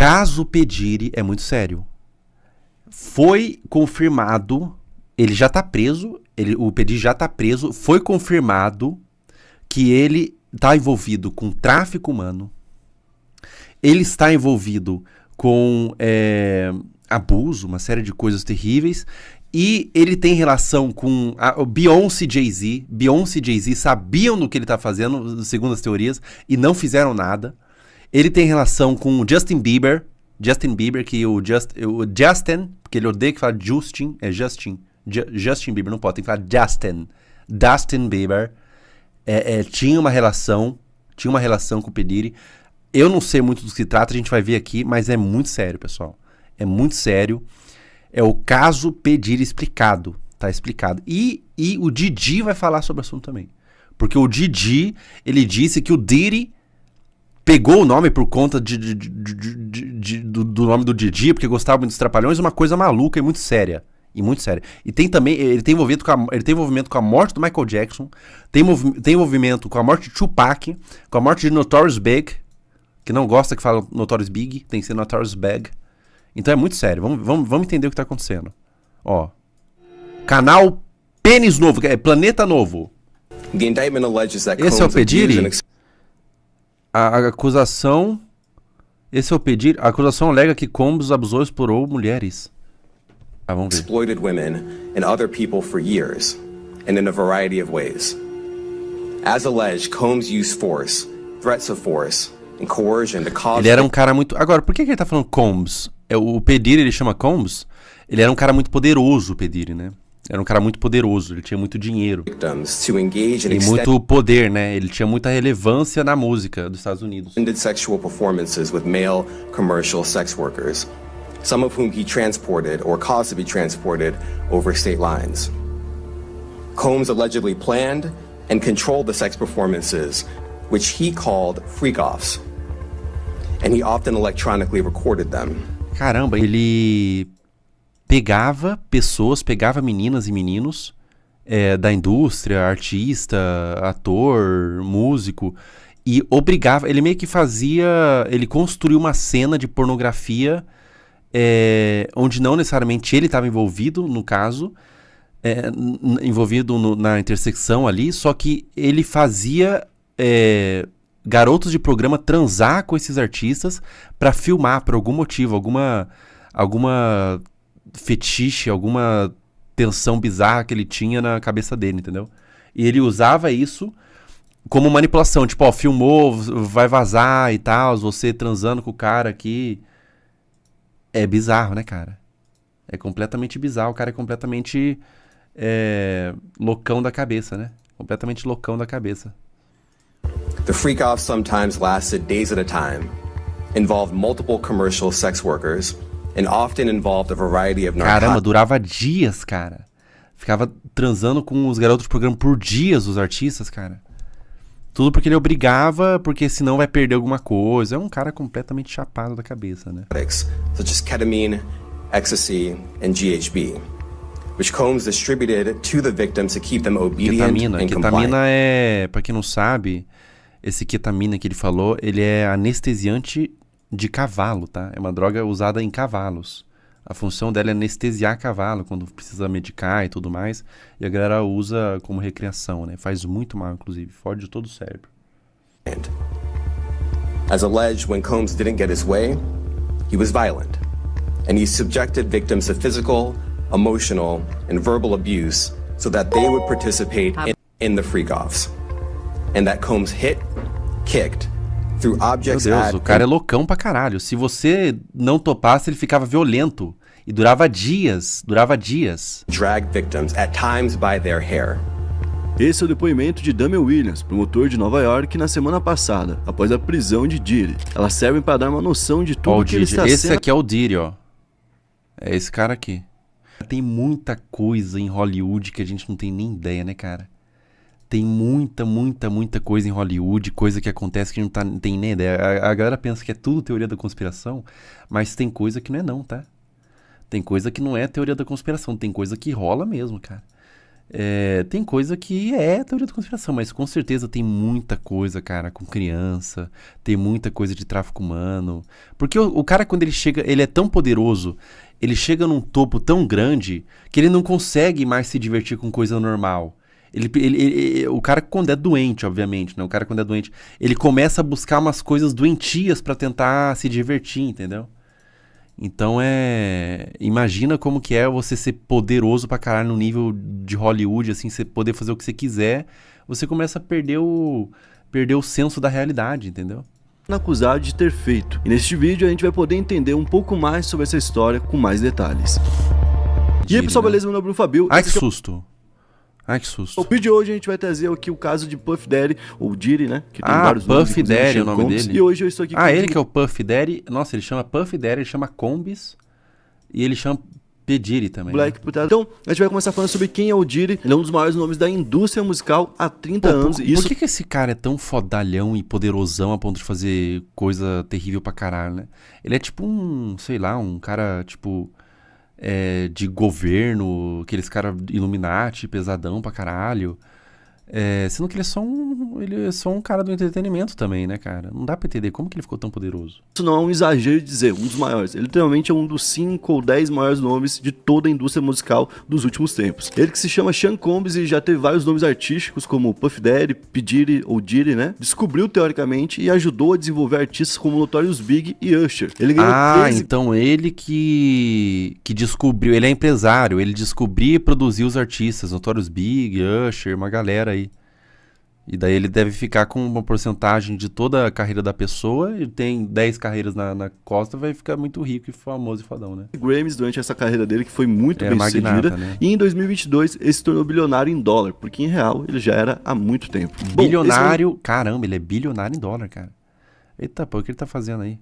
caso P. Diddy é muito sério. Foi confirmado, ele já tá preso, o P. Diddy já tá preso, foi confirmado que ele tá envolvido com tráfico humano, ele está envolvido com abuso, uma série de coisas terríveis, e ele tem relação com o Beyoncé e Jay-Z. Beyoncé e Jay-Z sabiam do que ele tá fazendo, segundo as teorias, e não fizeram nada. Ele tem relação com o Justin Bieber, que o Justin, porque ele odeia que fala Justin, é Justin. Justin Bieber, não pode, tem que falar Dustin Bieber. Tinha uma relação com o P. Diddy. Eu não sei muito do que se trata, a gente vai ver aqui, mas é muito sério, pessoal. É muito sério. É o caso P. Diddy explicado, tá explicado. E o Didi vai falar sobre o assunto também. Porque o Didi, ele disse que o Diddy pegou o nome por conta do nome do Didi, porque gostava muito dos Trapalhões, uma coisa maluca e muito séria. E tem também, ele tem envolvimento com a morte do Michael Jackson, tem envolvimento com a morte de Tupac, com a morte de Notorious Big, que não gosta que fala Notorious Big, tem que ser Notorious Big. Então é muito sério, vamos entender o que tá acontecendo. Ó, canal Pênis Novo, Planeta Novo. Esse é o P. Diddy? A acusação... Esse é o P. Diddy? A acusação alega que Combs abusou e explorou mulheres. Vamos ver. Exploited women and other people for years, and in a variety of ways. As alleged, Combs used force, threats of force, and coercion to cause... Ele era um cara muito... Agora, por que ele tá falando Combs? O P. Diddy, ele chama Combs? Ele era um cara muito poderoso, o P. Diddy, né? Era um cara muito poderoso, ele tinha muito dinheiro. E muito poder, né? Ele tinha muita relevância na música dos Estados Unidos. Sexual performances with male commercial sex workers, some of whom he transported or caused to be transported over state lines. Combs allegedly planned and controlled the sex performances, which he called freak-offs. And he often electronically recorded them. Caramba, ele pegava pessoas, pegava meninas e meninos da indústria, artista, ator, músico, e obrigava, ele meio que fazia, ele construiu uma cena de pornografia onde não necessariamente ele estava envolvido, no caso, envolvido na intersecção ali, só que ele fazia garotos de programa transar com esses artistas para filmar por algum motivo, alguma fetiche, alguma tensão bizarra que ele tinha na cabeça dele, entendeu? E ele usava isso como manipulação, tipo, ó, filmou, vai vazar e tal, você transando com o cara aqui. É bizarro, né, cara? É completamente bizarro, o cara é completamente loucão da cabeça, né? Completamente loucão da cabeça. The freak-off sometimes lasted days at a time, involved multiple commercial sex workers, and often involved a variety of narcotics. Caramba, durava dias, cara. Ficava transando com os garotos de programa por dias, os artistas, cara. Tudo porque ele obrigava, porque senão vai perder alguma coisa. É um cara completamente chapado da cabeça, né? Such as ketamine, ecstasy, and GHB, which Combs distributed to the victims to keep them obedient and compliant. Ketamina pra quem não sabe, esse ketamina que ele falou, ele é anestesiante de cavalo, tá? É uma droga usada em cavalos. A função dela é anestesiar cavalo quando precisa medicar e tudo mais. E a galera usa como recreação, né? Faz muito mal, inclusive. Fode todo o cérebro. As alleged, when Combs didn't get his way, he was violent. And he subjected victims to physical, emotional, and verbal abuse so that they would participate in the freak-offs. And that Combs hit, kicked, through objects. Meu Deus, o cara é loucão pra caralho. Se você não topasse, ele ficava violento. E durava dias. Drag victims, at times by their hair. Esse é o depoimento de Damian Williams, promotor de Nova York, na semana passada, após a prisão de Diddy. Elas servem para dar uma noção de tudo que ele está sendo... Esse aqui é o Diddy, ó. É esse cara aqui. Tem muita coisa em Hollywood que a gente não tem nem ideia, né, cara? Tem muita coisa em Hollywood, coisa que acontece que a gente não tem nem ideia. A galera pensa que é tudo teoria da conspiração, mas tem coisa que não é não, tá? Tem coisa que não é teoria da conspiração, tem coisa que rola mesmo, cara. Tem coisa que é teoria da conspiração, mas com certeza tem muita coisa, cara, com criança, tem muita coisa de tráfico humano. Porque o cara, quando ele chega, ele é tão poderoso, ele chega num topo tão grande que ele não consegue mais se divertir com coisa normal. O cara, quando é doente, obviamente, né? O cara, quando é doente, ele começa a buscar umas coisas doentias pra tentar se divertir, entendeu? Então imagina como que é você ser poderoso pra caralho no nível de Hollywood, assim, você poder fazer o que você quiser, você começa a perder o senso da realidade, entendeu? Acusado de ter feito. E neste vídeo a gente vai poder entender um pouco mais sobre essa história com mais detalhes. E aí, pessoal, beleza? Meu nome é Bruno Fabio. Ai, que susto. Ai, que susto. No vídeo de hoje a gente vai trazer aqui o caso de Puff Daddy, ou Diddy, né? Que tem vários nomes, Puff Daddy é o nome dele. E hoje eu estou aqui com ele que é o Puff Daddy. Nossa, ele chama Puff Daddy, ele chama Combs e ele chama P. Diddy também. Black, né? Então, a gente vai começar falando sobre quem é o Diddy. Ele é um dos maiores nomes da indústria musical há 30 anos. Por que esse cara é tão fodalhão e poderosão a ponto de fazer coisa terrível pra caralho, né? Ele é tipo sei lá, um cara tipo... de governo, aqueles caras Illuminati, pesadão pra caralho. Sendo que ele é só um cara do entretenimento também, né, cara? Não dá pra entender como que ele ficou tão poderoso. Isso não é um exagero de dizer, um dos maiores. Ele literalmente é um dos 5 ou 10 maiores nomes de toda a indústria musical dos últimos tempos. Ele que se chama Sean Combs e já teve vários nomes artísticos como Puff Daddy, P. Diddy ou Diddy, né? Descobriu teoricamente e ajudou a desenvolver artistas como Notorious Big e Usher. Ele ganhou 13... então ele que descobriu, ele é empresário, ele descobriu e produziu os artistas, Notorious Big, Usher, uma galera aí. E daí ele deve ficar com uma porcentagem de toda a carreira da pessoa. Ele tem 10 carreiras na costa, vai ficar muito rico e famoso e fodão, né? Grammys durante essa carreira dele, que foi muito bem magnata, sucedida. né? E em 2022 ele se tornou bilionário em dólar, porque em real ele já era há muito tempo. Bilionário, caramba, ele é bilionário em dólar, cara. Eita, pô, o que ele tá fazendo aí?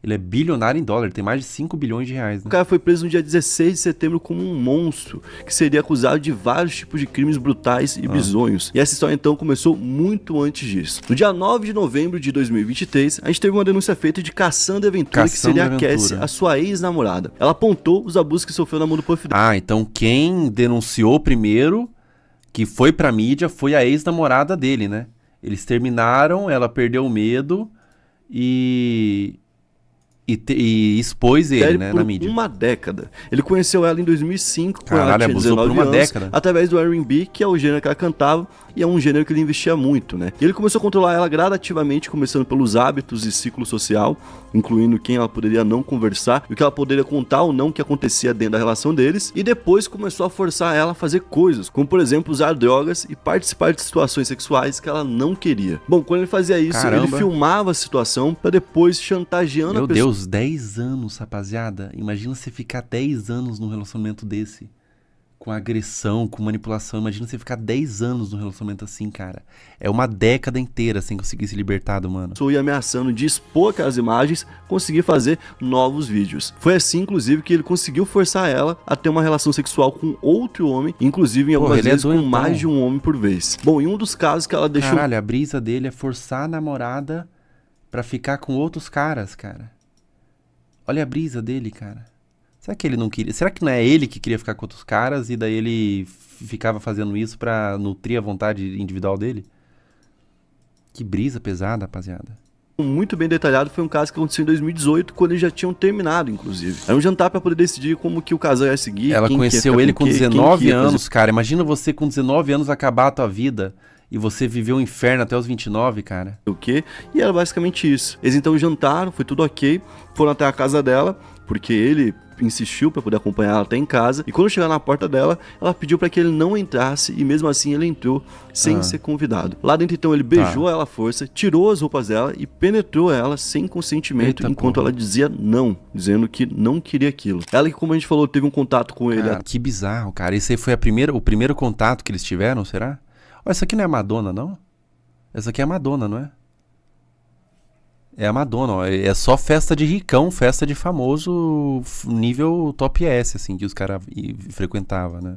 Ele é bilionário em dólar, ele tem mais de 5 bilhões de reais, né? O cara foi preso no dia 16 de setembro como um monstro, que seria acusado de vários tipos de crimes brutais e bizonhos. E essa história então começou muito antes disso. No dia 9 de novembro de 2023, a gente teve uma denúncia feita de Cassandra Ventura, que seria a Cassie, a sua ex-namorada. Ela apontou os abusos que sofreu na mão do Puff Daddy. Então quem denunciou primeiro, que foi pra mídia, foi a ex-namorada dele, né? Eles terminaram, ela perdeu o medo e expôs ele, né, na mídia. Uma década. Ele conheceu ela em 2005, quando ela tinha 19 anos, década. Através do R&B, que é o gênero que ela cantava, e é um gênero que ele investia muito, né? E ele começou a controlar ela gradativamente, começando pelos hábitos e ciclo social, incluindo quem ela poderia não conversar, e o que ela poderia contar ou não que acontecia dentro da relação deles, e depois começou a forçar ela a fazer coisas, como por exemplo usar drogas e participar de situações sexuais que ela não queria. Bom, quando ele fazia isso, ele filmava a situação pra depois chantageando a pessoa. Meu Deus, 10 anos, rapaziada. Imagina você ficar 10 anos num relacionamento desse. Com agressão, com manipulação. Imagina você ficar 10 anos num relacionamento assim, cara. É uma década inteira sem conseguir se libertar do mano. E ameaçando de expor aquelas imagens, conseguir fazer novos vídeos. Foi assim, inclusive, que ele conseguiu forçar ela a ter uma relação sexual com outro homem, inclusive em algumas vezes com mais de um homem por vez. Bom, em um dos casos que ela deixou... Caralho, a brisa dele é forçar a namorada pra ficar com outros caras, cara. Olha a brisa dele, cara. Será que ele não queria? Será que não é ele que queria ficar com outros caras e daí ele ficava fazendo isso pra nutrir a vontade individual dele? Que brisa pesada, rapaziada. Muito bem detalhado, foi um caso que aconteceu em 2018, quando eles já tinham terminado, inclusive. Era um jantar pra poder decidir como que o casal ia seguir. Ela conheceu ele com 19 anos, cara. Imagina você com 19 anos acabar a tua vida e você viveu um inferno até os 29, cara. O quê? E era basicamente isso. Eles então jantaram, foi tudo ok, foram até a casa dela, porque ele insistiu para poder acompanhar ela até em casa, e quando chegaram na porta dela, ela pediu para que ele não entrasse, e mesmo assim ele entrou sem ser convidado. Lá dentro então ele beijou ela à força, tirou as roupas dela e penetrou ela sem consentimento, enquanto ela dizia não, dizendo que não queria aquilo. Ela que, como a gente falou, teve um contato com ele. Cara, que bizarro, cara. Esse aí foi o primeiro contato que eles tiveram, será? Olha, essa aqui não é a Madonna, não? Essa aqui é a Madonna, não é? É a Madonna, ó. É só festa de ricão, festa de famoso nível top S, assim, que os caras frequentavam, né?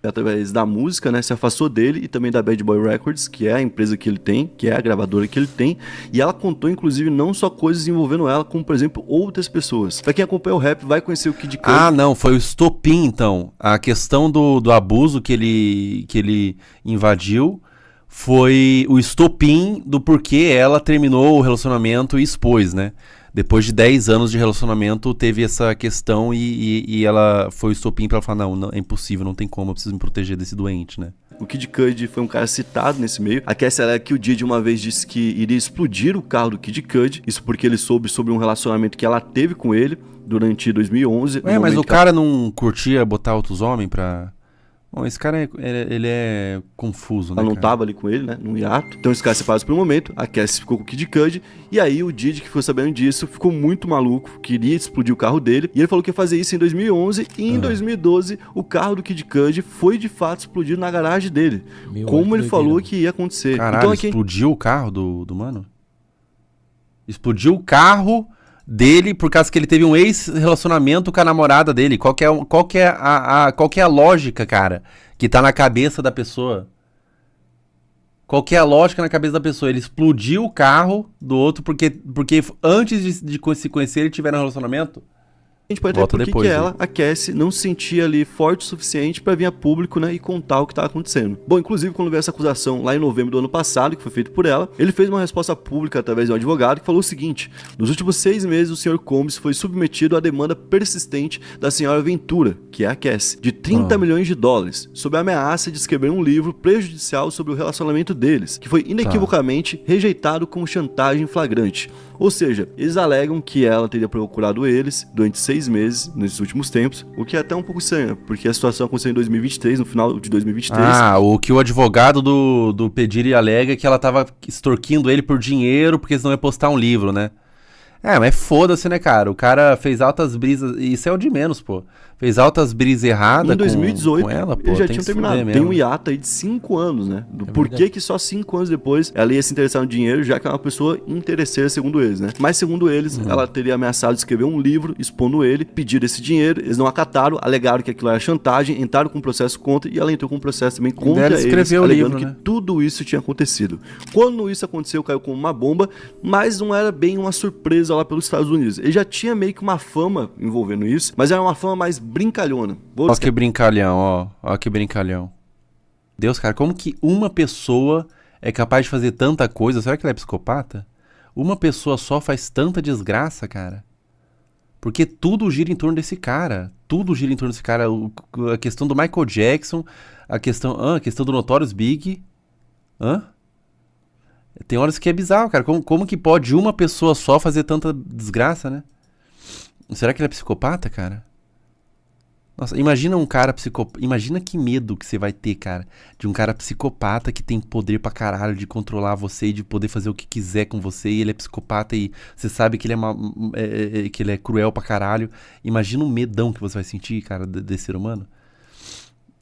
através da música, né, se afastou dele e também da Bad Boy Records, que é a empresa que ele tem, que é a gravadora que ele tem, e ela contou, inclusive, não só coisas envolvendo ela, como, por exemplo, outras pessoas. Pra quem acompanha o rap, vai conhecer o Kid Cudi. Ah, não, foi o estopim, então. A questão do abuso que ele invadiu foi o estopim do porquê ela terminou o relacionamento e expôs, né? Depois de 10 anos de relacionamento, teve essa questão e ela foi o estopim pra ela falar, não, é impossível, não tem como, eu preciso me proteger desse doente, né? O Kid Cudi foi um cara citado nesse meio. A Cassie alega que o Diddy uma vez disse que iria explodir o carro do Kid Cudi, isso porque ele soube sobre um relacionamento que ela teve com ele durante 2011. Ué, mas o cara não curtia botar outros homens pra... Bom, esse cara, ele é confuso, né, ela não cara? tava ali com ele, né, num hiato. Então esse cara separados por um momento, a Cassie ficou com o Kid Cudi, e aí o Diddy, que ficou sabendo disso, ficou muito maluco, queria explodir o carro dele, e ele falou que ia fazer isso em 2011, e em 2012 o carro do Kid Cudi foi de fato explodido na garagem dele, como ele falou que ia acontecer. Caralho, Então aqui explodiu o carro do mano? Explodiu o carro dele por causa que ele teve um ex-relacionamento com a namorada dele. Qual que é a lógica, cara, que tá na cabeça da pessoa? Qual que é a lógica na cabeça da pessoa? Ele explodiu o carro do outro porque antes de se conhecer ele tiveram um relacionamento? a gente pode entender por que ela, a Cassie, não se sentia ali forte o suficiente pra vir a público, né, e contar o que tava acontecendo. Bom, inclusive, quando veio essa acusação lá em novembro do ano passado, que foi feito por ela, ele fez uma resposta pública através de um advogado que falou o seguinte: nos últimos 6 meses, o Sr. Combs foi submetido à demanda persistente da senhora Ventura, que é a Cassie, de 30 milhões de dólares, sob a ameaça de escrever um livro prejudicial sobre o relacionamento deles, que foi inequivocamente rejeitado como chantagem flagrante. Ou seja, eles alegam que ela teria procurado eles durante 6 meses, nesses últimos tempos, o que é até um pouco estranho, porque a situação aconteceu em 2023, no final de 2023. Ah, o que o advogado do Pediri alega é que ela tava extorquindo ele por dinheiro, porque senão ia postar um livro, né? É, mas foda-se, né, cara? O cara fez altas brisas, e isso é o de menos, pô. Fez altas brisas erradas em 2018, com ela, pô. Eles já tinham terminado. Tem um hiato aí de 5 anos, né? Do porquê que só 5 anos depois ela ia se interessar no dinheiro, já que é uma pessoa interesseira, segundo eles, né? Mas segundo eles, ela teria ameaçado de escrever um livro expondo ele, pediram esse dinheiro, eles não acataram, alegaram que aquilo era chantagem, entraram com um processo contra, e ela entrou com um processo também contra eles, alegando livro, que né? Tudo isso tinha acontecido. Quando isso aconteceu, caiu como uma bomba, mas não era bem uma surpresa lá pelos Estados Unidos. Ele já tinha meio que uma fama envolvendo isso, mas era uma fama mais brincalhona. Ó que brincalhão, ó que brincalhão. Deus, cara, como que uma pessoa é capaz de fazer tanta coisa? Será que ela é psicopata? Uma pessoa só faz tanta desgraça, cara? Porque tudo gira em torno desse cara. Tudo gira em torno desse cara. A questão do Michael Jackson, a questão do Notorious Big. Tem horas que é bizarro, cara. Como que pode uma pessoa só fazer tanta desgraça, né? Será que ele é psicopata, cara? Nossa, imagina um cara psicopata. Imagina que medo que você vai ter, cara, de um cara psicopata que tem poder pra caralho de controlar você e de poder fazer o que quiser com você, e ele é psicopata e você sabe que ele que ele é cruel pra caralho. Imagina o medão que você vai sentir, cara, desse ser humano.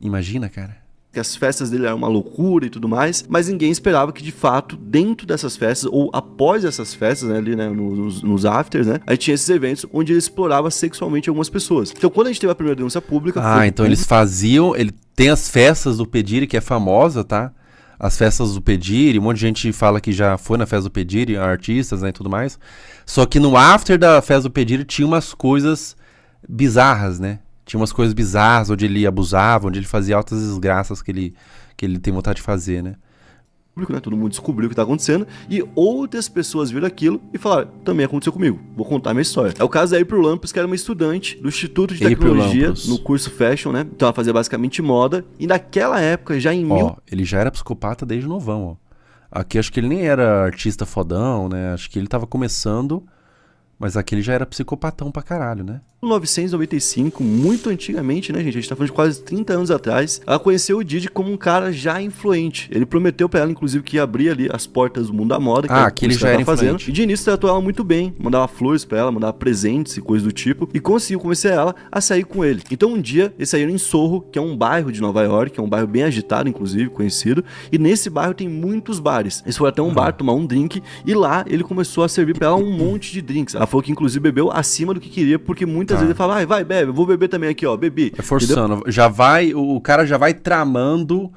Imagina, cara. Que as festas dele eram uma loucura e tudo mais, mas ninguém esperava que, de fato, dentro dessas festas, ou após essas festas, né, ali, né, nos afters, né, a gente tinha esses eventos onde ele explorava sexualmente algumas pessoas. Então, quando a gente teve a primeira denúncia pública... então eles faziam... Ele tem as festas do Pediri, que é famosa, tá? As festas do Pediri, um monte de gente fala que já foi na festa do Pediri, artistas, né, e tudo mais. Só que no after da festa do Pediri tinha umas coisas bizarras, né? Tinha umas coisas bizarras, onde ele abusava, onde ele fazia altas desgraças que ele tem vontade de fazer, né? Né? Todo mundo descobriu o que tá acontecendo e outras pessoas viram aquilo e falaram, também aconteceu comigo, vou contar a minha história. É o caso da April Lampus, que era uma estudante do Instituto de Tecnologia no curso Fashion, né? Então ela fazia basicamente moda e naquela época, já em ele já era psicopata desde novão, ó. Aqui acho que ele nem era artista fodão, né? Acho que ele tava começando... Mas aquele já era psicopatão pra caralho, né? Em 1995, muito antigamente, né, gente? A gente tá falando de quase 30 anos atrás. Ela conheceu o Diddy como um cara já influente. Ele prometeu pra ela, inclusive, que ia abrir ali as portas do mundo da moda. Que ele já era fazendo. E de início tratou ela muito bem. Mandava flores pra ela, mandava presentes e coisas do tipo. E conseguiu convencer ela a sair com ele. Então um dia, eles saíram em Soho, que é um bairro de Nova York, que é um bairro bem agitado, inclusive, conhecido. E nesse bairro tem muitos bares. Eles foram até um bar tomar um drink. E lá ele começou a servir pra ela um monte de drinks. Ela falou que inclusive bebeu acima do que queria, porque muitas vezes ele falava, ai, vai, bebe, eu vou beber também aqui, ó, bebi. É forçando. O cara já vai tramando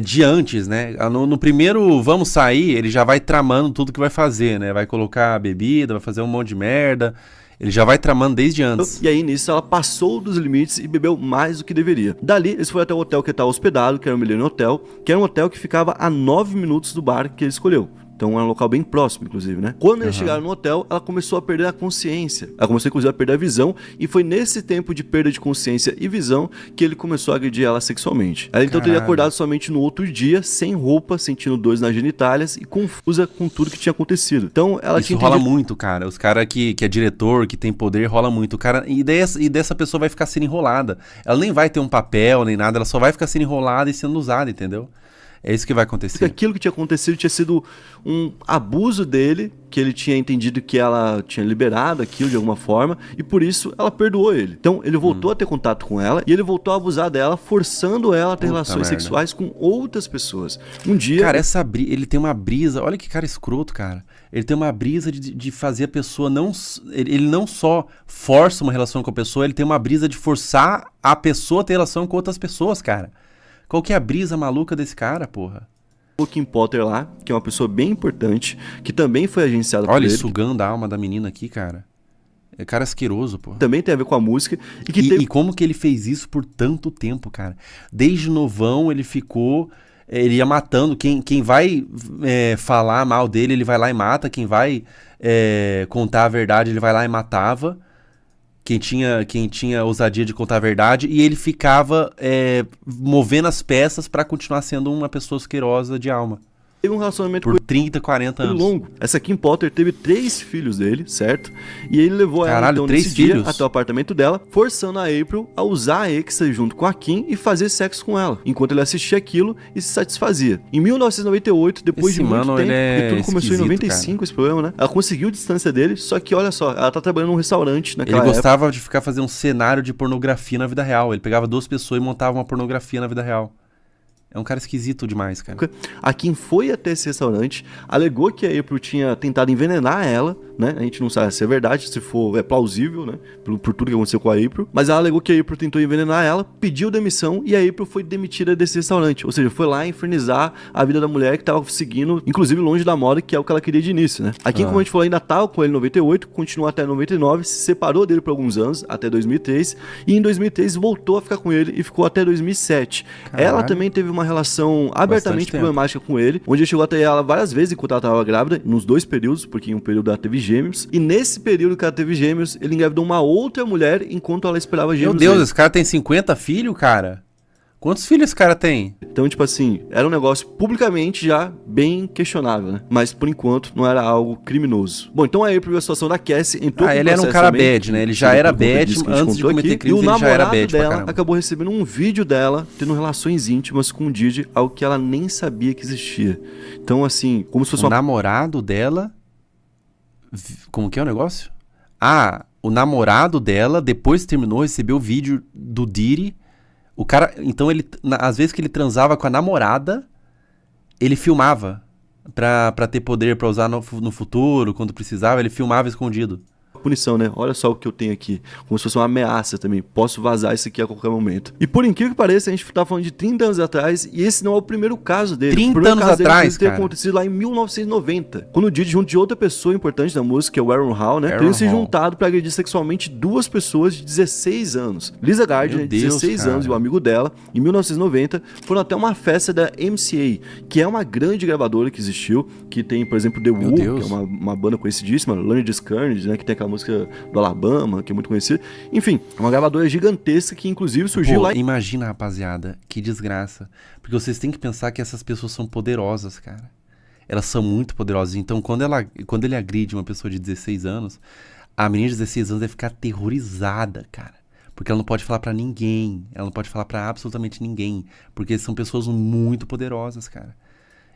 de antes, né? No primeiro vamos sair, ele já vai tramando tudo que vai fazer, né? Vai colocar a bebida, vai fazer um monte de merda. Ele já vai tramando desde antes. E aí, nisso, ela passou dos limites e bebeu mais do que deveria. Dali, eles foram até o hotel que ele estava hospedado, que era o Millennium Hotel, que era um hotel que ficava a 9 minutos do bar que ele escolheu. Então era um local bem próximo, inclusive, né? Quando eles chegaram no hotel, ela começou a perder a consciência. Ela começou, inclusive, a perder a visão. E foi nesse tempo de perda de consciência e visão que ele começou a agredir ela sexualmente. Ela então teria acordado somente no outro dia, sem roupa, sentindo dores nas genitálias e confusa com tudo que tinha acontecido. Então ela Isso rola muito, cara. Os caras que é diretor, que tem poder, rola muito. O cara, e dessa pessoa vai ficar sendo enrolada. Ela nem vai ter um papel, nem nada. Ela só vai ficar sendo enrolada e sendo usada, entendeu? É isso que vai acontecer. Porque aquilo que tinha acontecido tinha sido um abuso dele, que ele tinha entendido que ela tinha liberado aquilo de alguma forma, e por isso ela perdoou ele. Então ele voltou a ter contato com ela, e ele voltou a abusar dela, forçando ela a ter relações sexuais com outras pessoas. Um dia... Cara, ele tem uma brisa, olha que cara escroto, cara. Ele tem uma brisa de fazer a pessoa não... Ele não só força uma relação com a pessoa, ele tem uma brisa de forçar a pessoa a ter relação com outras pessoas, cara. Qual que é a brisa maluca desse cara, porra? O Kim Potter lá, que é uma pessoa bem importante, que também foi agenciada por ele. Olha, sugando a alma da menina aqui, cara. É cara asqueroso, porra. Também tem a ver com a música. E como que ele fez isso por tanto tempo, cara? Desde novão ele ficou... Ele ia matando. Quem vai falar mal dele, ele vai lá e mata. Quem vai contar a verdade, ele vai lá e matava. Quem tinha ousadia de contar a verdade, e ele ficava movendo as peças pra continuar sendo uma pessoa asquerosa de alma. Teve um relacionamento por 30, 40 anos. longo. Essa Kim Potter teve 3 filhos dele, certo? E ele levou ela então nesse dia até o apartamento dela, forçando a April a usar a Exa junto com a Kim e fazer sexo com ela, enquanto ele assistia aquilo e se satisfazia. Em 1998, depois de muito tempo, e tudo começou em 95, esse problema, né? Ela conseguiu distância dele, só que olha só, ela tá trabalhando num restaurante naquela época. Ele gostava de ficar fazendo um cenário de pornografia na vida real. Ele pegava 2 pessoas e montava uma pornografia na vida real. É um cara esquisito demais, cara. A Kim foi até esse restaurante, alegou que a April tinha tentado envenenar ela, né? A gente não sabe se é verdade, se for, é plausível, né? Por tudo que aconteceu com a April. Mas ela alegou que a April tentou envenenar ela, pediu demissão e a April foi demitida desse restaurante. Ou seja, foi lá infernizar a vida da mulher que tava seguindo, inclusive longe da moda, que é o que ela queria de início, né? A Kim, como a gente falou, ainda tava com ele em 98, continuou até 99, se separou dele por alguns anos, até 2003, e em 2003 voltou a ficar com ele e ficou até 2007. Caralho. Ela também teve uma relação abertamente problemática com ele, onde ele chegou até ela várias vezes enquanto ela estava grávida, nos 2 períodos, porque em um período ela teve gêmeos, e nesse período que ela teve gêmeos, ele engravidou uma outra mulher enquanto ela esperava gêmeos. Meu Deus, dele. Esse cara tem 50 filhos, cara? Quantos filhos esse cara tem? Então, tipo assim, era um negócio publicamente já bem questionável, né? Mas, por enquanto, não era algo criminoso. Bom, então aí a situação da Cassie entrou ele era um cara bad, né? Ele já era bad antes de cometer crime, ele já era bad pra caramba. E o namorado dela acabou recebendo um vídeo dela tendo relações íntimas com o Didi, algo que ela nem sabia que existia. Então, assim, como se fosse o namorado dela... Como que é o negócio? O namorado dela, depois que terminou, recebeu o vídeo do Didi. O cara, então ele, às vezes que ele transava com a namorada, ele filmava pra ter poder pra usar no futuro, quando precisava, ele filmava escondido. Punição, né? Olha só o que eu tenho aqui. Como se fosse uma ameaça também. Posso vazar isso aqui a qualquer momento. E por incrível que pareça, a gente tá falando de 30 anos atrás e esse não é o primeiro caso dele. 30 anos atrás, cara. Ter acontecido lá em 1990. Quando o Didi, junto de outra pessoa importante da música, que é o Aaron Hall, né? Teriam se juntado pra agredir sexualmente 2 pessoas de 16 anos. Lisa Gardner, de 16 anos, e o amigo dela, em 1990, foram até uma festa da MCA, que é uma grande gravadora que existiu, que tem, por exemplo, The Who, que é uma banda conhecidíssima, Leonard Scourge, né? Que tem aquela música do Alabama, que é muito conhecida. Enfim, uma gravadora gigantesca que inclusive surgiu lá... Imagina, rapaziada, que desgraça. Porque vocês têm que pensar que essas pessoas são poderosas, cara. Elas são muito poderosas. Então, quando ele agride uma pessoa de 16 anos, a menina de 16 anos vai ficar aterrorizada, cara. Porque ela não pode falar pra ninguém. Ela não pode falar pra absolutamente ninguém. Porque são pessoas muito poderosas, cara.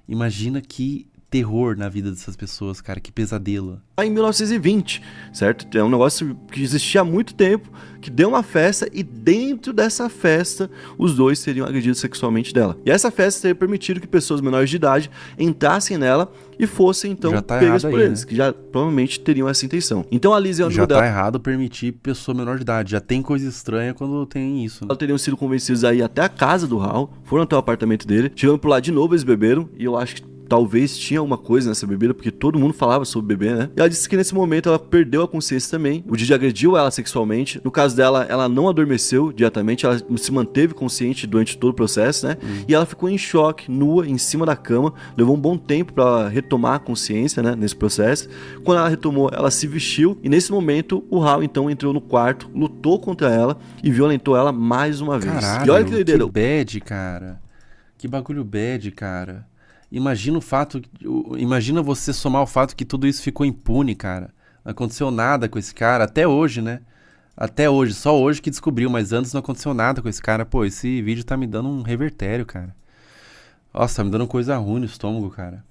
Imagina que terror na vida dessas pessoas, cara. Que pesadelo. Em 1920, certo? É um negócio que existia há muito tempo, que deu uma festa e dentro dessa festa os dois seriam agredidos sexualmente dela. E essa festa teria permitido que pessoas menores de idade entrassem nela e fossem então pegas por eles, né? Que já provavelmente teriam essa intenção. Então a Liz e o amigo já dela... tá errado permitir pessoa menor de idade. Já tem coisa estranha quando tem isso, né? Eles teriam sido convencidos a ir até a casa do Hal, foram até o apartamento dele, chegando por lá de novo eles beberam, e eu acho que talvez tinha alguma coisa nessa bebida, porque todo mundo falava sobre beber, né? E ela disse que nesse momento ela perdeu a consciência também. O Didi agrediu ela sexualmente. No caso dela, ela não adormeceu diretamente, ela se manteve consciente durante todo o processo, né? E ela ficou em choque, nua, em cima da cama. Levou um bom tempo pra ela retomar a consciência, né? Nesse processo. Quando ela retomou, ela se vestiu. E nesse momento, o Hal então entrou no quarto, lutou contra ela e violentou ela mais uma vez. Caralho, E olha que doideira. Que bad, cara. Que bagulho bad, cara. Imagina você somar o fato que tudo isso ficou impune, cara. Não aconteceu nada com esse cara, até hoje, né? Até hoje, só hoje que descobriu, mas antes não aconteceu nada com esse cara. Pô, esse vídeo tá me dando um revertério, cara. Nossa, tá me dando coisa ruim no estômago, cara.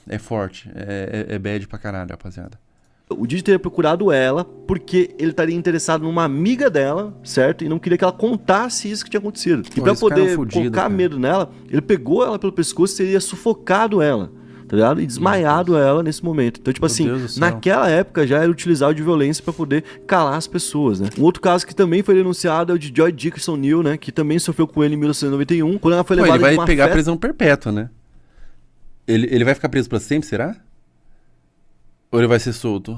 É forte, é bad pra caralho, rapaziada. O Didi teria procurado ela porque ele estaria interessado numa amiga dela, certo? E não queria que ela contasse isso que tinha acontecido. E pra poder colocar medo nela, ele pegou ela pelo pescoço e teria sufocado ela, tá ligado? E desmaiado ela nesse momento. Então, tipo assim, naquela época já era utilizado de violência pra poder calar as pessoas, né? Um outro caso que também foi denunciado é o de Joy Dickerson Neal, né? Que também sofreu com ele em 1991, quando ela foi levada de uma Ele vai pegar prisão perpétua, né? Ele vai ficar preso pra sempre, será? Ou ele vai ser solto?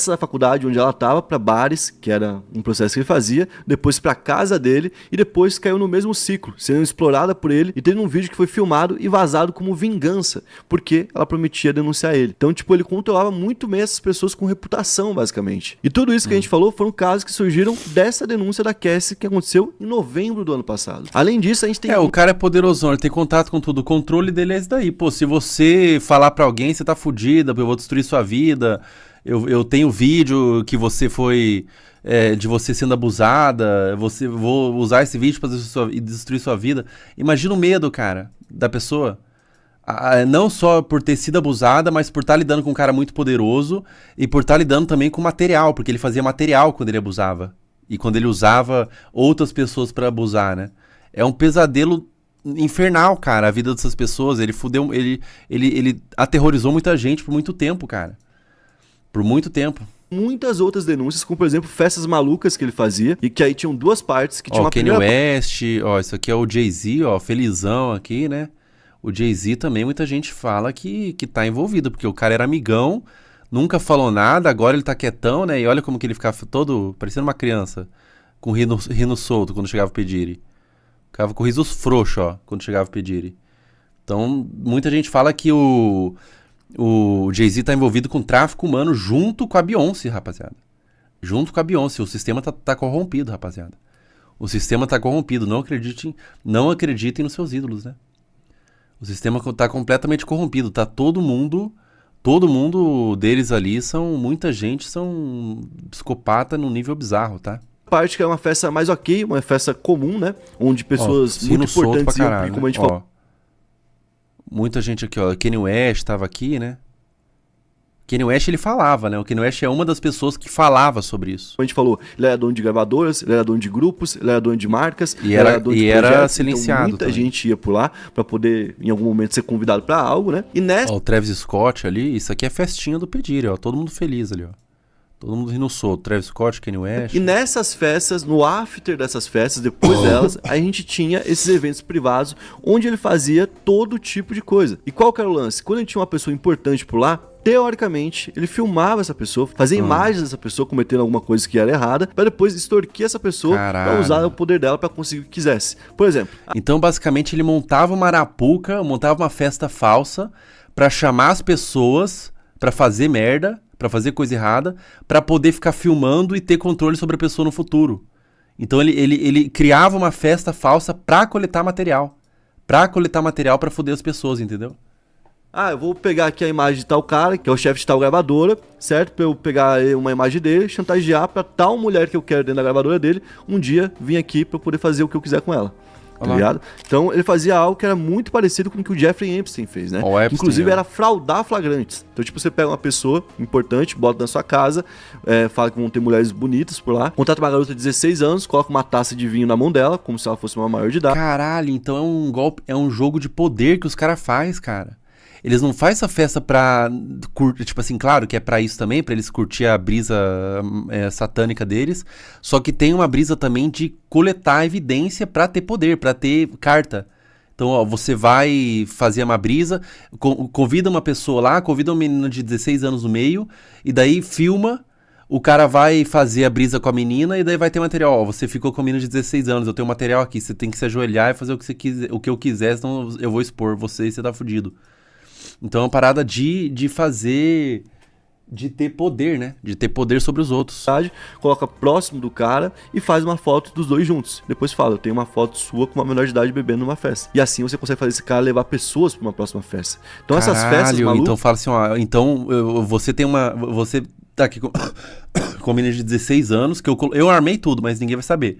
Da faculdade onde ela estava para bares, que era um processo que ele fazia, depois para casa dele e depois caiu no mesmo ciclo, sendo explorada por ele e teve um vídeo que foi filmado e vazado como vingança, porque ela prometia denunciar ele. Então, tipo, ele controlava muito bem essas pessoas com reputação, basicamente. E tudo isso que a gente falou foram casos que surgiram dessa denúncia da Cassie que aconteceu em novembro do ano passado. Além disso, a gente tem... o cara é poderosão, ele tem contato com tudo, o controle dele é esse daí. Pô, se você falar pra alguém, você tá fudida, eu vou destruir sua vida... Eu tenho vídeo que você foi... de você sendo abusada, vou usar esse vídeo pra destruir sua vida. Imagina o medo, cara, da pessoa. Não só por ter sido abusada, mas por estar lidando com um cara muito poderoso e por estar lidando também com material, porque ele fazia material quando ele abusava. E quando ele usava outras pessoas pra abusar, né? É um pesadelo infernal, cara, a vida dessas pessoas. Ele fudeu... Ele aterrorizou muita gente por muito tempo, cara. Por muito tempo. Muitas outras denúncias, como por exemplo, festas malucas que ele fazia, e que aí tinham duas partes, que tinha uma Kanye West, isso aqui é o Jay-Z, felizão aqui, né? O Jay-Z também, muita gente fala que tá envolvido, porque o cara era amigão, nunca falou nada, agora ele tá quietão, né? E olha como que ele ficava todo, parecendo uma criança, com rindo solto quando chegava o Pediri. Ficava com risos frouxos, quando chegava o Pediri. Então, muita gente fala que o Jay-Z tá envolvido com tráfico humano junto com a Beyoncé, rapaziada. Junto com a Beyoncé. O sistema tá corrompido, rapaziada. O sistema tá corrompido. Não acreditem nos seus ídolos, né? O sistema tá completamente corrompido. Tá todo mundo deles ali muita gente são psicopata num nível bizarro, tá? Parte que é uma festa mais ok, uma festa comum, né? Onde pessoas muito importantes iam, como a gente falou. Muita gente aqui, Kanye West tava aqui, né? Kanye West, ele falava, né? O Kanye West é uma das pessoas que falava sobre isso. A gente falou, ele era dono de gravadoras, ele era dono de grupos, ele era dono de marcas, e era dono de projetos, era silenciado. Então muita gente ia por lá pra poder, em algum momento, ser convidado pra algo, né? E nessa... o Travis Scott ali, isso aqui é festinha do Pediri, todo mundo feliz ali, Todo mundo rindo solto, Travis Scott, Kanye West. E nessas festas, no after dessas festas, depois delas, a gente tinha esses eventos privados, onde ele fazia todo tipo de coisa. E qual que era o lance? Quando a gente tinha uma pessoa importante por lá, teoricamente, ele filmava essa pessoa, fazia imagens dessa pessoa cometendo alguma coisa que era errada, pra depois extorquir essa pessoa pra usar o poder dela pra conseguir o que quisesse. Por exemplo... Então, basicamente, ele montava uma arapuca, montava uma festa falsa pra chamar as pessoas pra fazer merda, pra fazer coisa errada, pra poder ficar filmando e ter controle sobre a pessoa no futuro. Então ele criava uma festa falsa pra coletar material. Pra foder as pessoas, entendeu? Eu vou pegar aqui a imagem de tal cara, que é o chefe de tal gravadora, certo? Pra eu pegar uma imagem dele, chantagear pra tal mulher que eu quero dentro da gravadora dele, um dia vir aqui pra eu poder fazer o que eu quiser com ela. tá ligado? Então ele fazia algo que era muito parecido com o que o Jeffrey Epstein fez, né? O Epstein, Inclusive era fraudar flagrantes. Então tipo, você pega uma pessoa importante, bota na sua casa, fala que vão ter mulheres bonitas por lá, contrata uma garota de 16 anos, coloca uma taça de vinho na mão dela, como se ela fosse uma maior de idade. Caralho, então é um golpe, é um jogo de poder que os caras fazem, cara. Eles não fazem essa festa pra curtir, tipo assim, claro que é pra isso também, pra eles curtir a brisa satânica deles, só que tem uma brisa também de coletar evidência pra ter poder, pra ter carta. Então, ó, você vai fazer uma brisa, convida uma pessoa lá, convida uma menina de 16 anos no meio, e daí filma, o cara vai fazer a brisa com a menina, e daí vai ter material. Ó, você ficou com a menina de 16 anos, eu tenho material aqui, você tem que se ajoelhar e fazer o que você quiser, o que eu quiser, senão eu vou expor você e você tá fudido. Então é uma parada de fazer... de ter poder, né? De ter poder sobre os outros. Coloca próximo do cara e faz uma foto dos dois juntos. Depois fala, eu tenho uma foto sua com uma menor de idade bebendo numa festa. E assim você consegue fazer esse cara levar pessoas pra uma próxima festa. Então essas festas, maluco... Então fala assim, ó, então você tem uma... Você tá aqui com uma menina de 16 anos, que eu armei tudo, mas ninguém vai saber.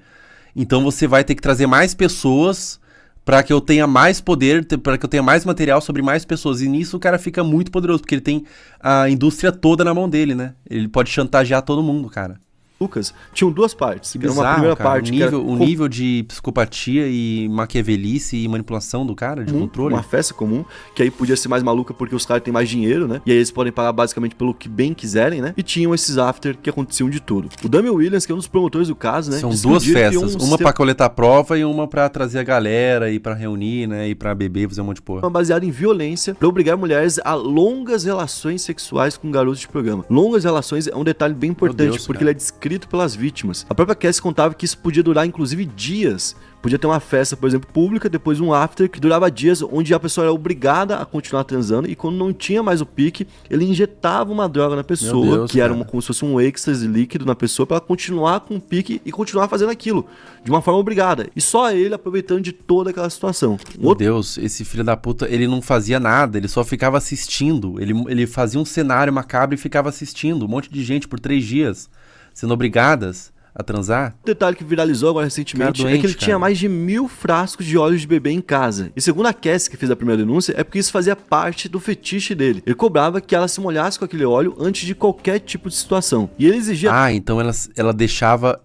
Então você vai ter que trazer mais pessoas... pra que eu tenha mais poder, pra que eu tenha mais material sobre mais pessoas. E nisso o cara fica muito poderoso, porque ele tem a indústria toda na mão dele, né? Ele pode chantagear todo mundo, cara. Lucas, tinham duas partes. Que bizarro, uma primeira cara. parte O nível de psicopatia e maquiavelice e manipulação do cara, de controle. Uma festa comum, que aí podia ser mais maluca porque os caras têm mais dinheiro, né? E aí eles podem pagar basicamente pelo que bem quiserem, né? E tinham esses after que aconteciam de tudo. O Damian Williams, que é um dos promotores do caso, né? São duas festas, uma pra coletar prova e uma pra trazer a galera e pra reunir, né? E pra beber, fazer um monte de porra. Baseada em violência, pra obrigar mulheres a longas relações sexuais com garotos de programa. Longas relações é um detalhe bem importante, porque ele é descrito pelas vítimas. A própria Cassie contava que isso podia durar inclusive dias. Podia ter uma festa, por exemplo, pública, depois um after que durava dias, onde a pessoa era obrigada a continuar transando, e quando não tinha mais o pique, ele injetava uma droga na pessoa, Deus, que era como se fosse um êxtase líquido na pessoa, pra ela continuar com o pique e continuar fazendo aquilo, de uma forma obrigada. E só ele aproveitando de toda aquela situação. Meu Deus, esse filho da puta, ele não fazia nada, ele só ficava assistindo. Ele fazia um cenário macabro e ficava assistindo. Um monte de gente por 3 dias. Sendo obrigadas a transar. O detalhe que viralizou agora recentemente é que ele tinha mais de 1000 frascos de óleo de bebê em casa. E segundo a Cassie, que fez a primeira denúncia, é porque isso fazia parte do fetiche dele. Ele cobrava que ela se molhasse com aquele óleo antes de qualquer tipo de situação. E ele exigia... então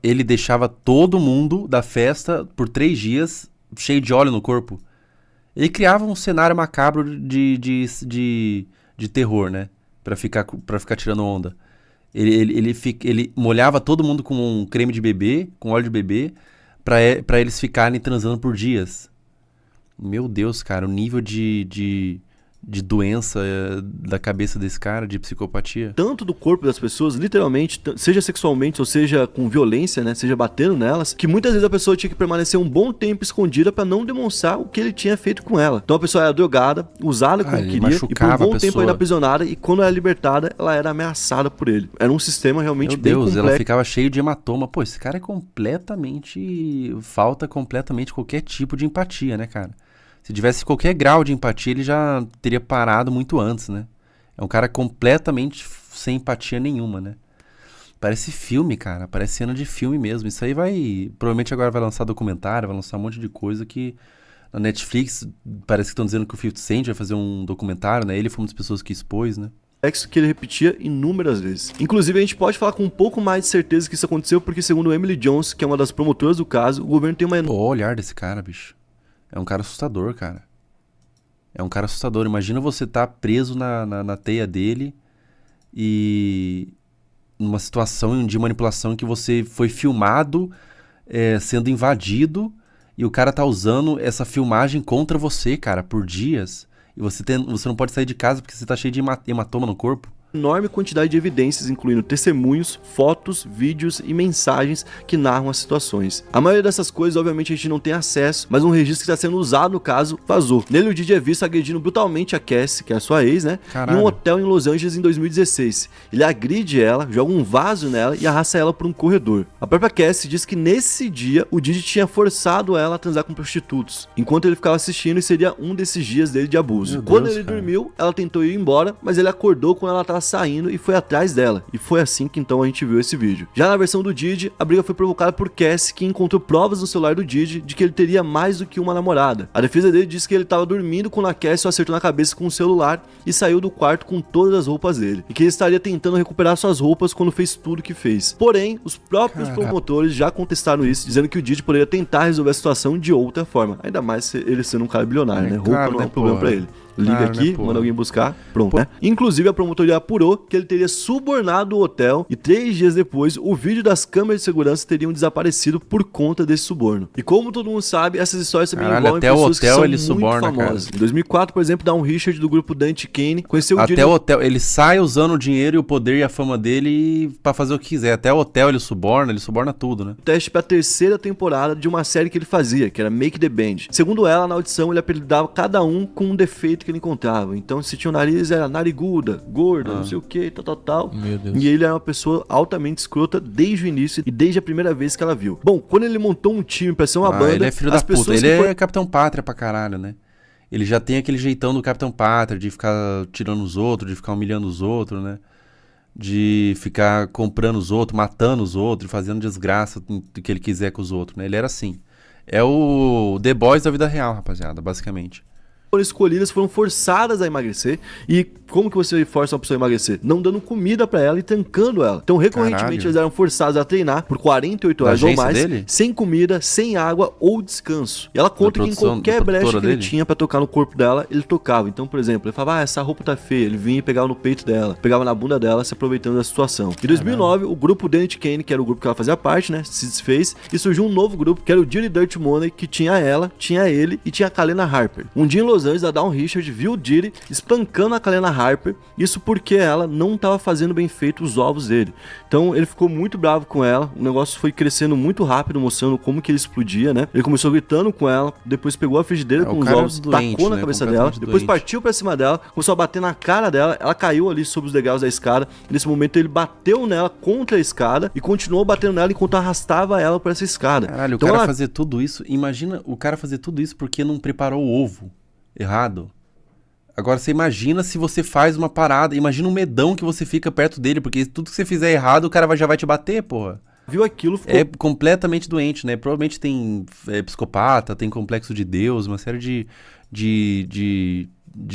ele deixava todo mundo da festa por 3 dias cheio de óleo no corpo. Ele criava um cenário macabro de terror, né? Pra ficar tirando onda. Ele molhava todo mundo com um creme de bebê, com óleo de bebê, pra eles ficarem transando por dias. Meu Deus, cara, o nível de doença da cabeça desse cara, de psicopatia. Tanto do corpo das pessoas, literalmente, seja sexualmente ou seja com violência, né, seja batendo nelas, que muitas vezes a pessoa tinha que permanecer um bom tempo escondida pra não demonstrar o que ele tinha feito com ela. Então a pessoa era drogada, usada como queria, e por um bom tempo ainda aprisionada, e quando era libertada, ela era ameaçada por ele. Era um sistema realmente bem complexo. Ela ficava cheia de hematoma. Pô, esse cara falta completamente qualquer tipo de empatia, né, cara? Se tivesse qualquer grau de empatia, ele já teria parado muito antes, né? É um cara completamente sem empatia nenhuma, né? Parece filme, cara. Parece cena de filme mesmo. Isso aí provavelmente agora vai lançar documentário, vai lançar um monte de coisa que... Na Netflix, parece que estão dizendo que o 50 Cent vai fazer um documentário, né? Ele foi uma das pessoas que expôs, né? Que ele repetia inúmeras vezes. Inclusive, a gente pode falar com um pouco mais de certeza que isso aconteceu, porque segundo Emily Jones, que é uma das promotoras do caso, o governo tem uma... Pô, o olhar desse cara, bicho. É um cara assustador, cara. É um cara assustador. Imagina você estar preso na teia dele e numa situação de manipulação em que você foi filmado sendo invadido e o cara tá usando essa filmagem contra você, cara, por dias. E você não pode sair de casa porque você tá cheio de hematoma no corpo. Enorme quantidade de evidências, incluindo testemunhos, fotos, vídeos e mensagens que narram as situações. A maioria dessas coisas, obviamente, a gente não tem acesso, mas um registro que está sendo usado no caso vazou. Nele, o Didi é visto agredindo brutalmente a Cassie, que é a sua ex, né? Caralho. Em um hotel em Los Angeles em 2016. Ele agride ela, joga um vaso nela e arrasta ela por um corredor. A própria Cassie diz que nesse dia, o Didi tinha forçado ela a transar com prostitutos, enquanto ele ficava assistindo, e seria um desses dias dele de abuso. Quando ele dormiu, ela tentou ir embora, mas ele acordou quando ela estava saindo e foi atrás dela. E foi assim que então a gente viu esse vídeo. Já na versão do Diddy, a briga foi provocada por Cassie, que encontrou provas no celular do Diddy de que ele teria mais do que uma namorada. A defesa dele disse que ele estava dormindo quando a Cassie o acertou na cabeça com o celular e saiu do quarto com todas as roupas dele. E que ele estaria tentando recuperar suas roupas quando fez tudo que fez. Porém, os próprios promotores já contestaram isso, dizendo que o Diddy poderia tentar resolver a situação de outra forma. Ainda mais ele sendo um cara bilionário, né? Roupa não é um problema pra ele. Liga aqui, manda alguém buscar, pronto, né? Inclusive, a promotoria apurou que ele teria subornado o hotel e 3 dias depois, o vídeo das câmeras de segurança teriam desaparecido por conta desse suborno. E como todo mundo sabe, essas histórias também envolvem até pessoas que são ele muito suborna, famosas. Em 2004, por exemplo, Down Richard, do grupo Dante Kane, conheceu o Até Diddy... o hotel, ele sai usando o dinheiro e o poder e a fama dele pra fazer o que quiser. Até o hotel ele suborna tudo, né? Teste pra 3ª temporada de uma série que ele fazia, que era Make the Band. Segundo ela, na audição, ele apelidava cada um com um defeito que ele encontrava. Então, se tinha o nariz, era nariguda, gorda, não sei o que, tal. Meu Deus. E ele era uma pessoa altamente escrota desde o início e desde a primeira vez que ela viu. Bom, quando ele montou um time pra ser uma banda, ele é filho da puta. Ele é Capitão Pátria pra caralho, né? Ele já tem aquele jeitão do Capitão Pátria, de ficar tirando os outros, de ficar humilhando os outros, né? De ficar comprando os outros, matando os outros, fazendo desgraça do que ele quiser com os outros, né? Ele era assim. É o The Boys da vida real, rapaziada, basicamente. Foram escolhidas, foram forçadas a emagrecer. E como que você força uma pessoa a emagrecer? Não dando comida pra ela e tancando ela. Então, recorrentemente, eles eram forçados a treinar por 48 horas ou mais, sem comida, sem água ou descanso. E ela conta que em qualquer brecha que ele tinha pra tocar no corpo dela, ele tocava. Então, por exemplo, ele falava, essa roupa tá feia. Ele vinha e pegava no peito dela, pegava na bunda dela, se aproveitando da situação. Em 2009, o grupo Dante Kane, que era o grupo que ela fazia parte, né, se desfez, e surgiu um novo grupo, que era o Dirty Dirt Money, que tinha ela, tinha ele e tinha a Kalena Harper. Um dia em Los Angeles, a Dawn Richard viu o Diddy espancando a Kalena Harper, isso porque ela não estava fazendo bem feito os ovos dele. Então ele ficou muito bravo com ela, o negócio foi crescendo muito rápido, mostrando como que ele explodia, né? Ele começou gritando com ela, depois pegou a frigideira com os ovos, tacou na cabeça dela, depois partiu pra cima dela, começou a bater na cara dela, ela caiu ali sobre os degraus da escada. Nesse momento ele bateu nela contra a escada e continuou batendo nela enquanto arrastava ela por essa escada. Caralho, então o cara fazer tudo isso, imagina o cara fazer tudo isso porque não preparou o ovo errado. Agora você imagina se você faz uma parada, imagina o medão que você fica perto dele, porque tudo que você fizer errado, o cara já vai te bater, porra. Viu aquilo, ficou... É completamente doente, né? Provavelmente tem psicopata, tem complexo de Deus, uma série de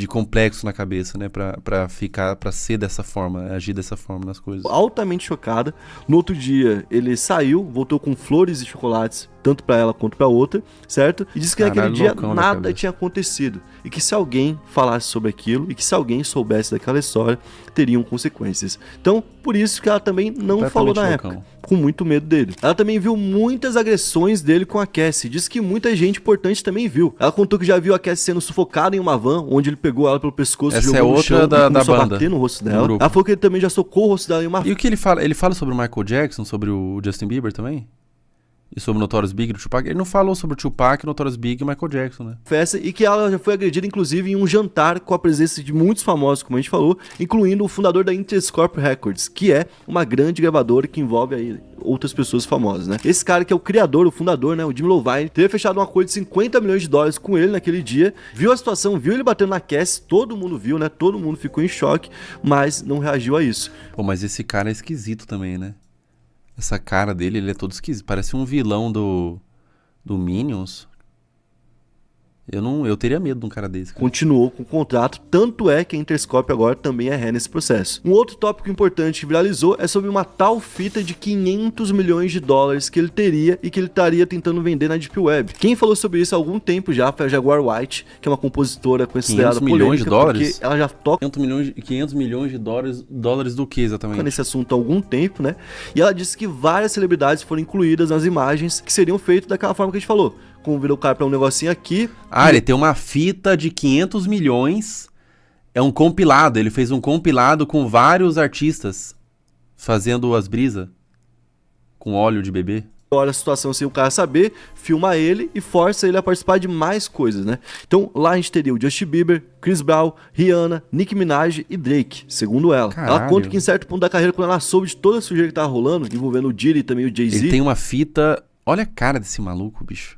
complexo na cabeça, né? Pra ser dessa forma, agir dessa forma nas coisas. Altamente chocada. No outro dia, ele saiu, voltou com flores e chocolates, tanto pra ela quanto pra outra, certo? E disse que naquele dia nada tinha acontecido. E que se alguém falasse sobre aquilo, e que se alguém soubesse daquela história, teriam consequências. Então, por isso que ela também não falou na época, com muito medo dele. Ela também viu muitas agressões dele com a Cassie. Diz que muita gente importante também viu. Ela contou que já viu a Cassie sendo sufocada em uma van, onde ele pegou ela pelo pescoço, jogou no chão e começou a bater no rosto dela. Ela falou que ele também já socou o rosto dela em uma... E o que ele fala? Ele fala sobre o Michael Jackson, sobre o Justin Bieber também? E sobre o Notorious Big e o Tupac? Ele não falou sobre o Tupac, o Notorious Big e o Michael Jackson, né? Festa, e que ela já foi agredida, inclusive, em um jantar com a presença de muitos famosos, como a gente falou, incluindo o fundador da Interscope Records, que é uma grande gravadora que envolve aí outras pessoas famosas, né? Esse cara que é o criador, o fundador, né? O Jimmy Iovine, teria fechado um acordo de $50 milhões com ele naquele dia, viu a situação, viu ele batendo na Cassie, todo mundo viu, né? Todo mundo ficou em choque, mas não reagiu a isso. Pô, mas esse cara é esquisito também, né? Essa cara dele, ele é todo esquisito. Parece um vilão do Minions. Eu teria medo de um cara desse. Cara. Continuou com o contrato, tanto é que a Interscope agora também é ré nesse processo. Um outro tópico importante que viralizou é sobre uma tal fita de $500 milhões que ele teria e que ele estaria tentando vender na Deep Web. Quem falou sobre isso há algum tempo já foi a Jaguar White, que é uma compositora considerada polêmica, porque ela já toca... 500 milhões de dólares do que exatamente? Nesse assunto há algum tempo, né? E ela disse que várias celebridades foram incluídas nas imagens que seriam feitas daquela forma que a gente falou. Convidou o cara pra um negocinho aqui. Ele tem uma fita de 500 milhões. É um compilado. Ele fez um compilado com vários artistas fazendo as brisas com óleo de bebê. Olha a situação sem o cara saber, filma ele e força ele a participar de mais coisas, né? Então lá a gente teria o Justin Bieber, Chris Brown, Rihanna, Nicki Minaj e Drake, segundo ela. Caralho. Ela conta que em certo ponto da carreira, quando ela soube de toda a sujeira que tava rolando, envolvendo o Diddy e também o Jay-Z... Ele tem uma fita... Olha a cara desse maluco, bicho.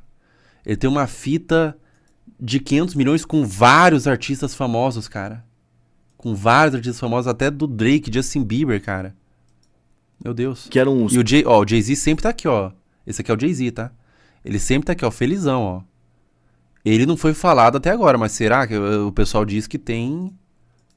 Ele tem uma fita de 500 milhões com vários artistas famosos, cara. Com vários artistas famosos, até do Drake, Justin Bieber, cara. Meu Deus. Que eram uns... E o Jay-Z sempre tá aqui, ó. Esse aqui é o Jay-Z, tá? Ele sempre tá aqui, ó, felizão, ó. Ele não foi falado até agora, mas será que o pessoal diz que tem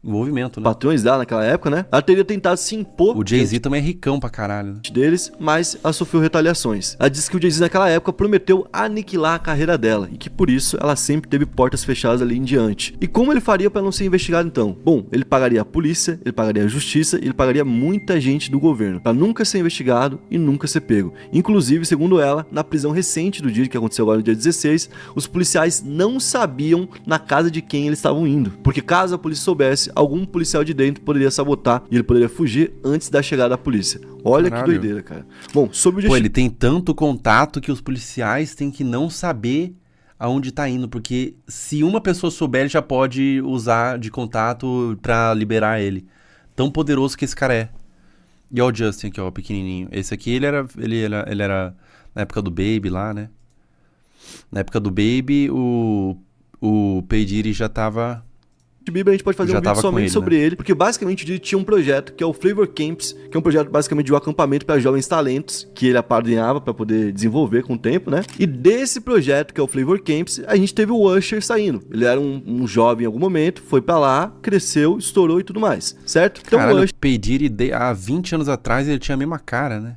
envolvimento, né? patrões dela naquela época, né? Ela teria tentado se impor O Jay-Z também é ricão pra caralho, né? deles, mas ela sofreu retaliações. Ela disse que o Jay-Z naquela época prometeu aniquilar a carreira dela e que por isso ela sempre teve portas fechadas ali em diante. E como ele faria para não ser investigado então? Bom, ele pagaria a polícia, ele pagaria a justiça e ele pagaria muita gente do governo para nunca ser investigado e nunca ser pego. Inclusive, segundo ela, na prisão recente do dia que aconteceu agora no dia 16, os policiais não sabiam na casa de quem eles estavam indo, porque caso a polícia soubesse, algum policial de dentro poderia sabotar e ele poderia fugir antes da chegada da polícia. Olha Caralho. que doideira, cara. Bom, sobre o Pô, Justin... ele tem tanto contato que os policiais têm que não saber aonde tá indo, porque se uma pessoa souber, ele já pode usar de contato pra liberar ele. Tão poderoso que esse cara é. E ó o Justin aqui, ó, pequenininho. Esse aqui, ele era na época do Baby lá, né? Na época do Baby, o P. Diddy já tava... Bieber, a gente pode fazer Já um vídeo tava com somente ele, sobre ele, porque basicamente ele tinha um projeto que é o Flavor Camps, que é um projeto basicamente de um acampamento para jovens talentos, que ele apadrinhava para poder desenvolver com o tempo, né? E desse projeto, que é o Flavor Camps, a gente teve o Usher saindo. Ele era um jovem em algum momento, foi para lá, cresceu, estourou e tudo mais, certo? Então Caralho, o Usher... o P. Diddy, há 20 anos atrás, ele tinha a mesma cara, né?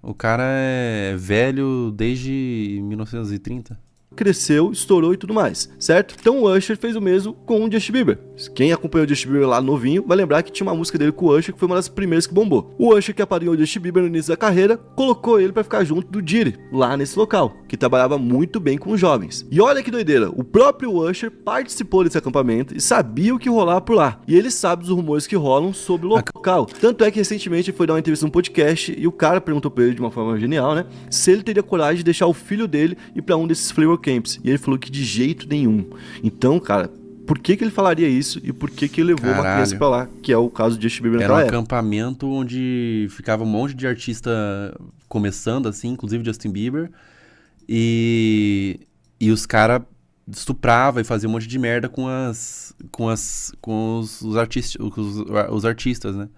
O cara é velho desde 1930. cresceu, estourou e tudo mais, certo? Então o Usher fez o mesmo com o Justin Bieber. Quem acompanhou o Justin Bieber lá novinho vai lembrar que tinha uma música dele com o Usher que foi uma das primeiras que bombou. O Usher, que apadrinhou o Justin Bieber no início da carreira, colocou ele pra ficar junto do Diddy, lá nesse local, que trabalhava muito bem com os jovens. E olha que doideira, o próprio Usher participou desse acampamento e sabia o que rolava por lá. E ele sabe dos rumores que rolam sobre o local. Tanto é que recentemente ele foi dar uma entrevista num podcast e o cara perguntou pra ele de uma forma genial, né, se ele teria coragem de deixar o filho dele ir pra um desses Flavor Camps. E ele falou que de jeito nenhum. Então, cara, por que ele falaria isso e por que ele levou uma criança pra lá, que é o caso de Justin Bieber Era um naquela época. acampamento onde ficava um monte de artista começando, assim, inclusive Justin Bieber, e os caras estupravam e faziam um monte de merda com os artistas, né?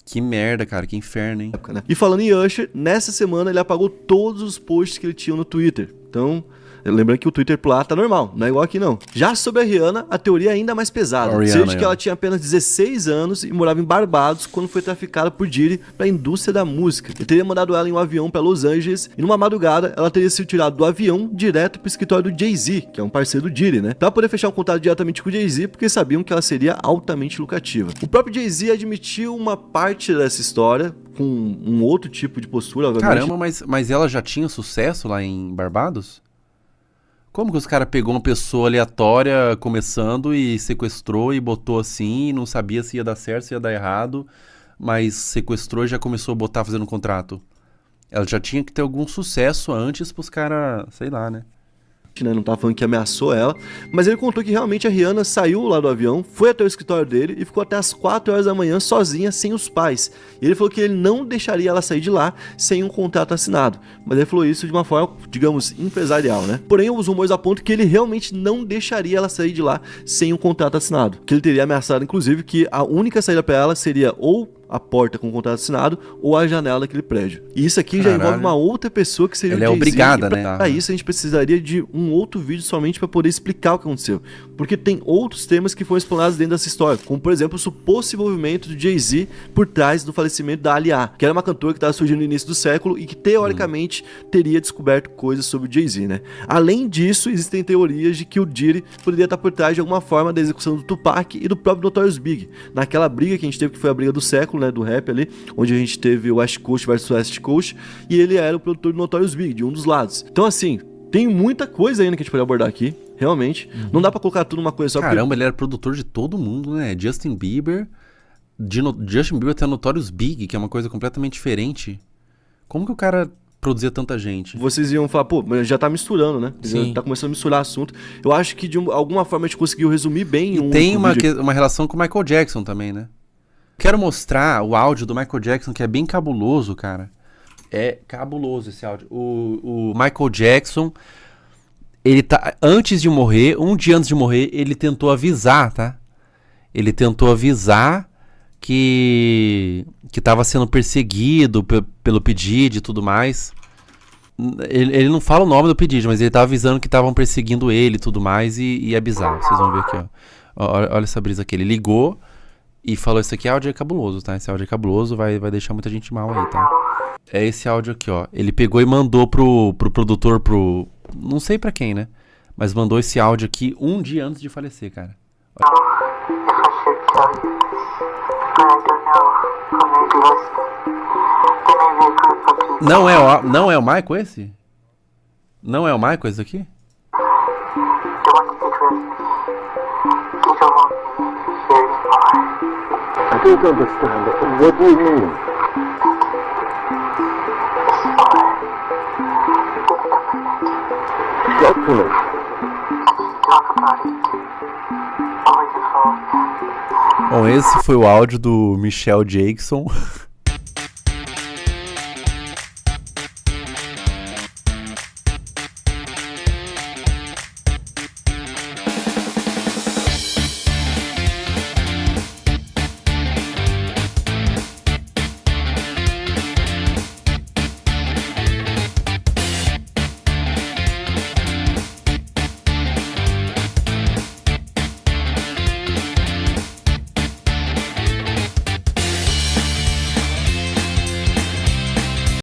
Que merda, cara, que inferno, hein? Né? E falando em Usher, nessa semana ele apagou todos os posts que ele tinha no Twitter. Então, lembrando que o Twitter por lá tá normal, não é igual aqui não. Já sobre a Rihanna, a teoria é ainda mais pesada. Seja que ela tinha apenas 16 anos e morava em Barbados quando foi traficada por Diddy pra indústria da música. Ele teria mandado ela em um avião pra Los Angeles e numa madrugada ela teria sido tirada do avião direto pro escritório do Jay-Z, que é um parceiro do Diddy, né? Pra poder fechar um contato diretamente com o Jay-Z, porque sabiam que ela seria altamente lucrativa. O próprio Jay-Z admitiu uma parte dessa história com um outro tipo de postura, obviamente. Caramba, mas ela já tinha sucesso lá em Barbados? Como que os caras pegou uma pessoa aleatória começando e sequestrou e botou assim, e não sabia se ia dar certo, se ia dar errado, mas sequestrou e já começou a botar fazendo um contrato? Ela já tinha que ter algum sucesso antes pros caras, sei lá, né? Não tava falando que ameaçou ela, mas ele contou que realmente a Rihanna saiu lá do avião, foi até o escritório dele e ficou até as 4 horas da manhã sozinha, sem os pais. E ele falou que ele não deixaria ela sair de lá sem um contrato assinado, mas ele falou isso de uma forma, digamos, empresarial, né? Porém, os rumores apontam que ele realmente não deixaria ela sair de lá sem um contrato assinado, que ele teria ameaçado, inclusive, que a única saída para ela seria ou a porta com o contrato assinado ou a janela daquele prédio. E isso aqui já envolve uma outra pessoa que seria Ela o Jay-Z. obrigada, né? Pra isso a gente precisaria de um outro vídeo somente para poder explicar o que aconteceu. Porque tem outros temas que foram explanados dentro dessa história, como por exemplo o suposto envolvimento do Jay-Z por trás do falecimento da Aaliyah, que era uma cantora que estava surgindo no início do século e que teoricamente teria descoberto coisas sobre o Jay-Z, né? Além disso, existem teorias de que o Diddy poderia estar por trás de alguma forma da execução do Tupac e do próprio Notorious Big. Naquela briga que a gente teve, que foi a briga do século, né, do rap ali, onde a gente teve o West Coast versus West Coast, e ele era o produtor do Notorious Big, de um dos lados. Então assim, tem muita coisa ainda que a gente pode abordar aqui, realmente. Não dá pra colocar tudo numa coisa só. Caramba, ele era produtor de todo mundo, né? Justin Bieber, Justin Bieber até Notorious Big, que é uma coisa completamente diferente. Como que o cara produzia tanta gente? Vocês iam falar, pô, mas já tá misturando, né? Sim. Tá começando a misturar assunto. Eu acho que de alguma forma a gente conseguiu resumir bem e tem uma relação com o Michael Jackson também, né? Quero mostrar o áudio do Michael Jackson, que é bem cabuloso, cara. É cabuloso esse áudio. O Michael Jackson, ele tá, antes de morrer, um dia antes de morrer, ele tentou avisar, tá? ele tentou avisar que tava sendo perseguido pelo P. Diddy e tudo mais. Ele não fala o nome do P. Diddy, mas ele tava avisando que estavam perseguindo ele e tudo mais, e é bizarro. Vocês vão ver aqui, ó. Olha essa brisa aqui. Ele ligou e falou: isso aqui áudio é cabuloso, tá? Esse áudio é cabuloso, vai deixar muita gente mal aí, tá? É esse áudio aqui, ó. Ele pegou e mandou pro produtor, não sei pra quem, né? Mas mandou esse áudio aqui um dia antes de falecer, cara. Não é o Michael esse? Não é o Michael esse aqui? I don't understand. What do you mean? Talk to me. Bom, esse foi o áudio do Michelle Jackson